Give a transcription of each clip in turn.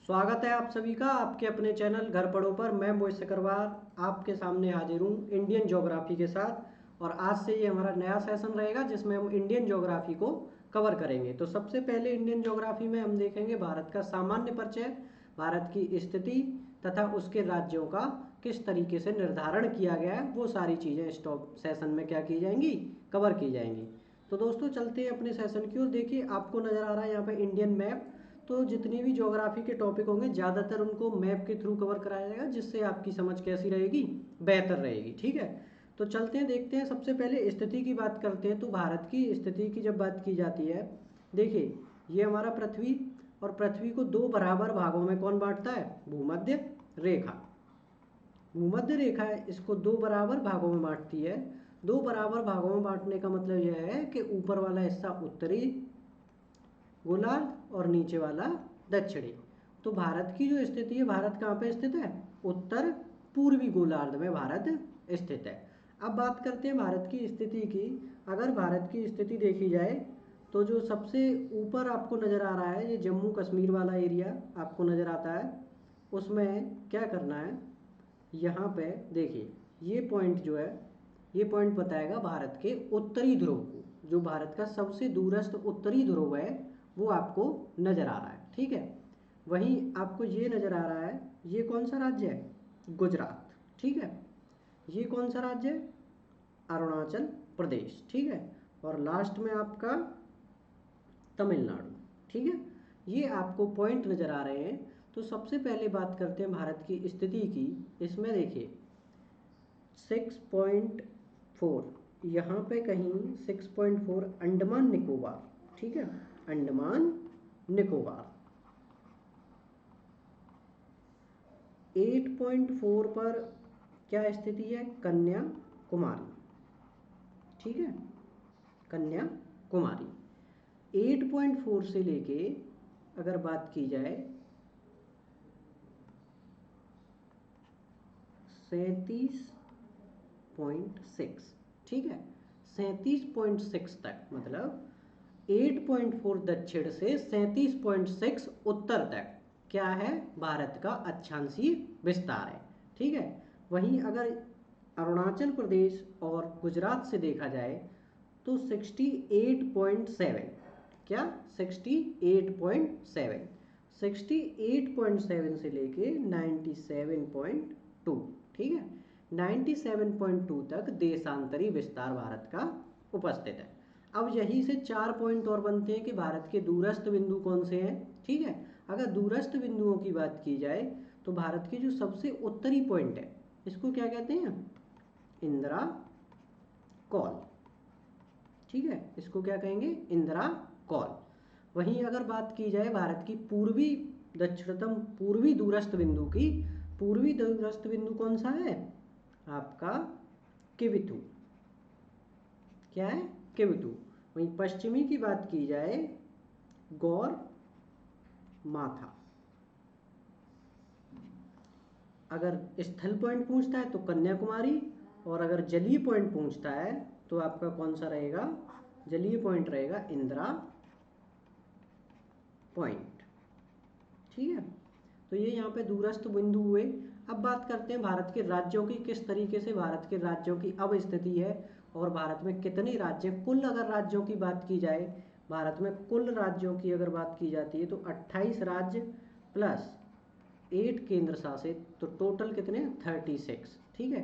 स्वागत है आप सभी का आपके अपने चैनल घर पढ़ो पर। मैं मोहित सकरवार आपके सामने हाजिर हूँ इंडियन ज्योग्राफी के साथ। और आज से ये हमारा नया सेशन रहेगा जिसमें हम इंडियन ज्योग्राफी को कवर करेंगे। तो सबसे पहले इंडियन ज्योग्राफी में हम देखेंगे भारत का सामान्य परिचय, भारत की स्थिति तथा उसके राज्यों का किस तरीके से निर्धारण किया गया है, वो सारी चीज़ें इस सेशन में क्या की जाएंगी, कवर की जाएंगी। तो दोस्तों चलते हैं अपने सेशन की ओर। देखिए आपको नज़र आ रहा है यहाँ पे इंडियन मैप। तो जितनी भी ज्योग्राफी के टॉपिक होंगे ज़्यादातर उनको मैप के थ्रू कवर कराया जाएगा, जिससे आपकी समझ कैसी रहेगी, बेहतर रहेगी। ठीक है, तो चलते हैं देखते हैं। सबसे पहले स्थिति की बात करते हैं। तो भारत की स्थिति की जब बात की जाती है, देखिए ये हमारा पृथ्वी, और पृथ्वी को दो बराबर भागों में कौन बांटता है, भूमध्य रेखा। भूमध्य रेखा है, इसको दो बराबर भागों में बांटती है। दो बराबर भागों में बांटने का मतलब यह है कि ऊपर वाला हिस्सा उत्तरी गोलार्ध और नीचे वाला दक्षिणी। तो भारत की जो स्थिति है, भारत कहाँ पे स्थित है, उत्तर पूर्वी गोलार्ध में भारत स्थित है। अब बात करते हैं भारत की स्थिति की। अगर भारत की स्थिति देखी जाए तो जो सबसे ऊपर आपको नज़र आ रहा है, ये जम्मू कश्मीर वाला एरिया आपको नज़र आता है। उसमें क्या करना है, यहाँ पे देखिए ये पॉइंट जो है, ये पॉइंट बताएगा भारत के उत्तरी ध्रुव को। जो भारत का सबसे दूरस्थ उत्तरी ध्रुव है वो आपको नज़र आ रहा है। ठीक है, वहीं आपको ये नज़र आ रहा है, ये कौन सा राज्य है, गुजरात। ठीक है, ये कौन सा राज्य है, अरुणाचल प्रदेश। ठीक है, और लास्ट में आपका तमिलनाडु। ठीक है, ये आपको पॉइंट नज़र आ रहे हैं। तो सबसे पहले बात करते हैं भारत की स्थिति की। इसमें देखिए 6.4, यहाँ पे कहीं 6.4 अंडमान निकोबार। ठीक है, अंडमान निकोबार। 8.4 पर क्या स्थिति है, कन्याकुमारी। ठीक है, कन्याकुमारी। 8.4 से लेके अगर बात की जाए 37.6, ठीक है, 37.6 तक, मतलब 8.4 दक्षिण से 37.6 उत्तर तक क्या है, भारत का अक्षांशीय विस्तार है। ठीक है, वहीं अगर अरुणाचल प्रदेश और गुजरात से देखा जाए तो 68.7, क्या 68.7, 68.7 से लेके 97.2। ठीक है, 97.2 तक देशांतरी विस्तार भारत का उपस्थित है। अब यही से 4 पॉइंट और बनते हैं कि भारत के दूरस्थ बिंदु कौन से हैं। ठीक है, अगर दूरस्थ बिंदुओं की बात की जाए तो भारत के जो सबसे उत्तरी पॉइंट है, इसको क्या कहते हैं, इंदिरा कॉल। ठीक है, इसको क्या कहेंगे, इंदिरा कॉल। वहीं अगर बात की जाए भारत की पूर्वी दक्षिणतम पूर्वी दूरस्थ बिंदु की, पूर्वी दूरस्थ बिंदु कौन सा है आपका, किविथु। क्या है, किविथु। वहीं पश्चिमी की बात की जाए गौर माथा। अगर स्थल पॉइंट पूछता है तो कन्याकुमारी, और अगर जलीय पॉइंट पूछता है तो आपका कौन सा रहेगा, जलीय पॉइंट रहेगा इंदिरा पॉइंट। ठीक है, तो ये यहाँ पे दूरस्थ बिंदु हुए। अब बात करते हैं भारत के राज्यों की, किस तरीके से भारत के राज्यों की अब स्थिति है, और भारत में कितने राज्य, कुल अगर राज्यों की बात की जाए, भारत में कुल राज्यों की अगर बात की जाती है तो 28 राज्य प्लस 8 केंद्र शासित, तो टोटल कितने, 36। ठीक है,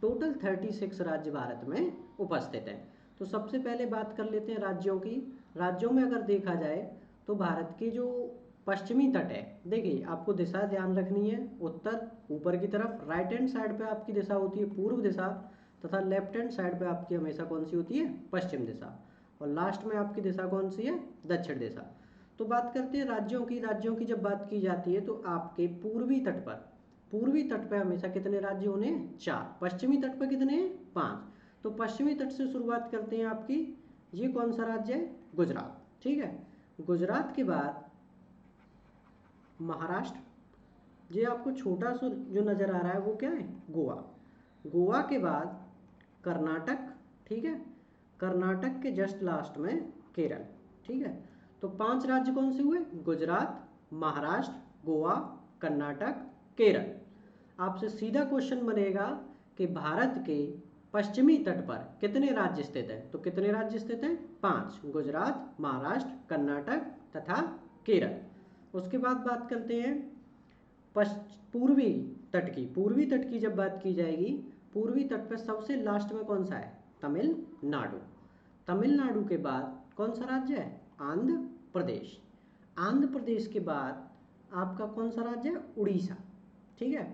टोटल 36 राज्य भारत में उपस्थित हैं। तो सबसे पहले बात कर लेते हैं राज्यों की। राज्यों में अगर देखा जाए तो भारत के जो पश्चिमी तट है, देखिए आपको दिशा ध्यान रखनी है, उत्तर ऊपर की तरफ, राइट हैंड साइड पे आपकी दिशा होती है पूर्व दिशा, तथा लेफ्ट हैंड साइड पे आपकी हमेशा कौन सी होती है, पश्चिम दिशा, और लास्ट में आपकी दिशा कौन सी है, दक्षिण दिशा। तो बात करते हैं राज्यों की। राज्यों की जब बात की जाती है तो आपके पूर्वी तट पर, पूर्वी तट पर हमेशा कितने राज्य होने हैं, 4। पश्चिमी तट पर कितने हैं, 5। तो पश्चिमी तट से शुरुआत करते हैं आपकी, ये कौन सा राज्य है, गुजरात। ठीक है, गुजरात के बाद महाराष्ट्र, ये आपको छोटा सा जो नज़र आ रहा है वो क्या है, गोवा। गोवा के बाद कर्नाटक। ठीक है, कर्नाटक के जस्ट लास्ट में केरल। ठीक है, तो 5 राज्य कौन से हुए, गुजरात, महाराष्ट्र, गोवा, कर्नाटक, केरल। आपसे सीधा क्वेश्चन बनेगा कि भारत के पश्चिमी तट पर कितने राज्य स्थित हैं, तो कितने राज्य स्थित हैं? 5, गुजरात, महाराष्ट्र, कर्नाटक तथा केरल। उसके बाद बात करते हैं पूर्वी तट की। पूर्वी तट की जब बात की जाएगी, पूर्वी तट पर सबसे लास्ट में कौन सा है? तमिलनाडु। तमिलनाडु के बाद कौन सा राज्य है? आंध्र प्रदेश। आंध्र प्रदेश के बाद आपका कौन सा राज्य है? उड़ीसा। ठीक है,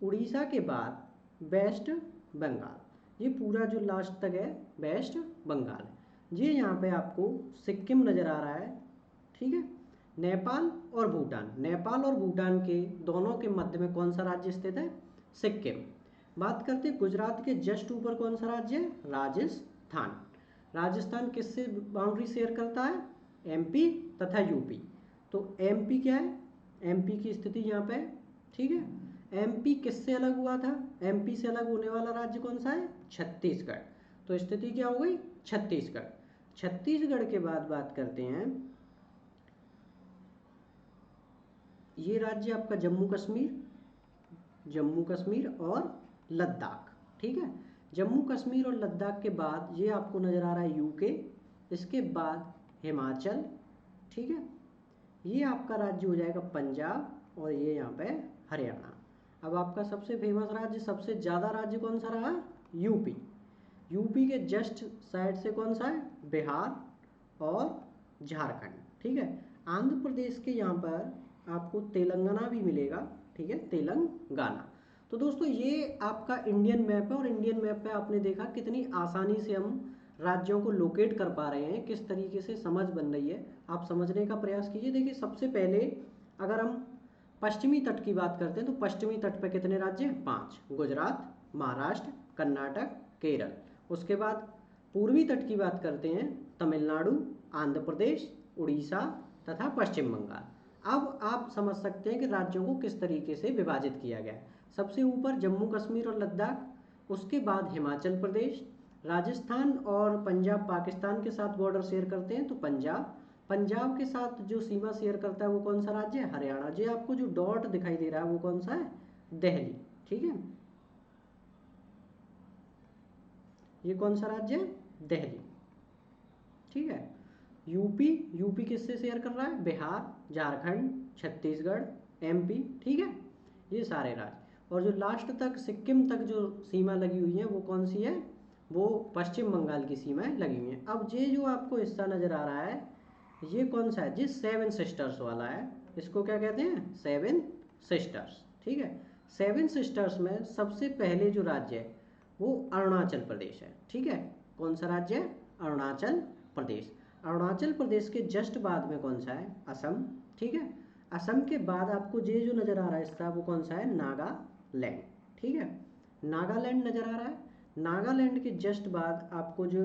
उड़ीसा के बाद वेस्ट बंगाल। ये पूरा जो लास्ट तक है वेस्ट बंगाल। ये यहाँ पे आपको सिक्किम नज़र आ रहा है। ठीक है, नेपाल और भूटान। नेपाल और भूटान के दोनों के मध्य में कौन सा राज्य स्थित है? सिक्किम। बात करते हैं गुजरात के जस्ट ऊपर कौन सा राज्य है? राजस्थान। राजस्थान किससे बाउंड्री शेयर करता है? एमपी तथा यूपी। तो एमपी क्या है? एमपी की स्थिति यहाँ पे है। ठीक है, एमपी किससे अलग हुआ था? एमपी से अलग होने वाला राज्य कौन सा है? छत्तीसगढ़। तो स्थिति क्या हो गई? छत्तीसगढ़। छत्तीसगढ़ के बाद बात करते हैं, ये राज्य आपका जम्मू कश्मीर और लद्दाख। ठीक है, जम्मू कश्मीर और लद्दाख के बाद ये आपको नज़र आ रहा है यूके। इसके बाद हिमाचल। ठीक है, ये आपका राज्य हो जाएगा पंजाब और ये यहाँ पे हरियाणा। अब आपका सबसे फेमस राज्य, सबसे ज़्यादा राज्य कौन सा रहा? यूपी। यूपी के जस्ट साइड से कौन सा है? बिहार और झारखंड। ठीक है, आंध्र प्रदेश के यहाँ पर आपको तेलंगाना भी मिलेगा। ठीक है, तेलंगाना। तो दोस्तों ये आपका इंडियन मैप है और इंडियन मैप पे आपने देखा कितनी आसानी से हम राज्यों को लोकेट कर पा रहे हैं, किस तरीके से समझ बन रही है। आप समझने का प्रयास कीजिए। देखिए सबसे पहले अगर हम पश्चिमी तट की बात करते हैं तो पश्चिमी तट पे कितने राज्य हैं? 5, गुजरात, महाराष्ट्र, कर्नाटक, केरल। उसके बाद पूर्वी तट की बात करते हैं, तमिलनाडु, आंध्र प्रदेश, उड़ीसा तथा पश्चिम बंगाल। अब आप समझ सकते हैं कि राज्यों को किस तरीके से विभाजित किया गया। सबसे ऊपर जम्मू कश्मीर और लद्दाख, उसके बाद हिमाचल प्रदेश, राजस्थान और पंजाब पाकिस्तान के साथ बॉर्डर शेयर करते हैं तो पंजाब के साथ जो सीमा शेयर करता है वो कौन सा राज्य है? हरियाणा। जो आपको जो डॉट दिखाई दे रहा है वो कौन सा है? दिल्ली। ठीक है, ये कौन सा राज्य है? दिल्ली। ठीक है, यूपी किससे शेयर कर रहा है? बिहार, झारखंड, छत्तीसगढ़, एमपी। ठीक है, ये सारे राज्य। और जो लास्ट तक सिक्किम तक जो सीमा लगी हुई है वो कौन सी है? वो पश्चिम बंगाल की सीमाएं लगी हुई हैं। अब ये जो आपको हिस्सा नज़र आ रहा है ये कौन सा है? जी 7 सिस्टर्स वाला है। इसको क्या कहते हैं? 7 सिस्टर्स। ठीक है, 7 सिस्टर्स में सबसे पहले जो राज्य है वो अरुणाचल प्रदेश है। ठीक है, कौन सा राज्य है? अरुणाचल प्रदेश। अरुणाचल प्रदेश के जस्ट बाद में कौन सा है? असम। ठीक है, असम के बाद आपको ये जो नज़र आ रहा है इसका वो कौन सा है? नागालैंड। ठीक है, नागालैंड नज़र आ रहा है। नागालैंड के जस्ट बाद आपको जो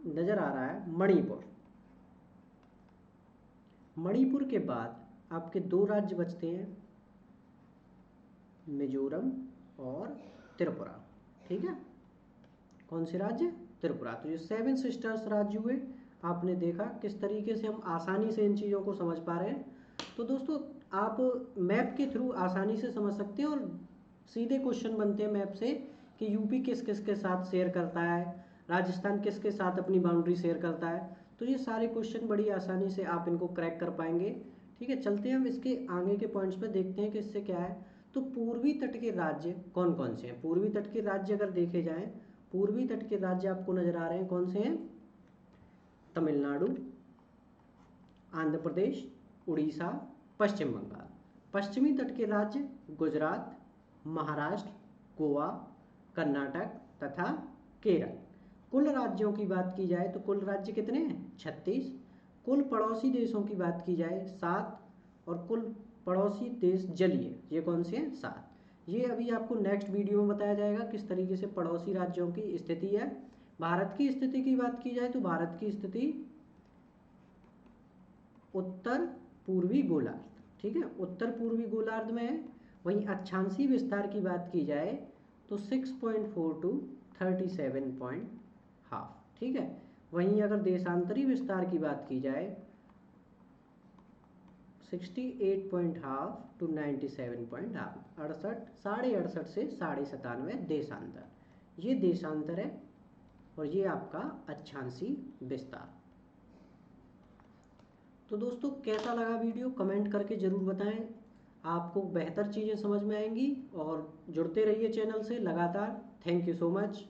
नज़र आ रहा है मणिपुर। मणिपुर के बाद आपके 2 राज्य बचते हैं, मिजोरम और त्रिपुरा। ठीक है, कौन से राज्य? त्रिपुरा। तो ये 7 सिस्टर्स राज्य हुए। आपने देखा किस तरीके से हम आसानी से इन चीज़ों को समझ पा रहे हैं। तो दोस्तों आप मैप के थ्रू आसानी से समझ सकते हैं और सीधे क्वेश्चन बनते हैं मैप से कि यूपी किस किस के साथ शेयर करता है, राजस्थान किस के साथ अपनी बाउंड्री शेयर करता है। तो ये सारे क्वेश्चन बड़ी आसानी से आप इनको क्रैक कर पाएंगे। ठीक है, चलते हैं हम इसके आगे के पॉइंट्स पे, देखते हैं कि इससे क्या है। तो पूर्वी तट के राज्य कौन कौन से हैं? पूर्वी तट के राज्य अगर देखे जाएं, पूर्वी तट के राज्य आपको नजर आ रहे हैं कौन से हैं? तमिलनाडु, आंध्र प्रदेश, उड़ीसा, पश्चिम बंगाल। पश्चिमी तट के राज्य गुजरात, महाराष्ट्र, गोवा, कर्नाटक तथा केरल। कुल राज्यों की बात की जाए तो कुल राज्य कितने हैं? 36। कुल पड़ोसी देशों की बात की जाए 7 और कुल पड़ोसी देश जलीय ये कौन से हैं? 7। ये अभी आपको नेक्स्ट वीडियो में बताया जाएगा किस तरीके से पड़ोसी राज्यों की स्थिति है। भारत की स्थिति की बात की जाए तो भारत की स्थिति उत्तर पूर्वी गोलार्ध। ठीक है, उत्तर पूर्वी गोलार्ध में है। वहीं अक्षांशीय विस्तार की बात की जाए तो 6.4 टू 37.5। ठीक है, वहीं अगर देशांतरी विस्तार की बात की जाए 68.5 टू 97.5, 68 से 97.5 देशांतर, ये देशांतर है और ये आपका अक्षांशीय विस्तार। तो दोस्तों कैसा लगा वीडियो कमेंट करके ज़रूर बताएं, आपको बेहतर चीज़ें समझ में आएंगी और जुड़ते रहिए चैनल से लगातार। Thank you so much.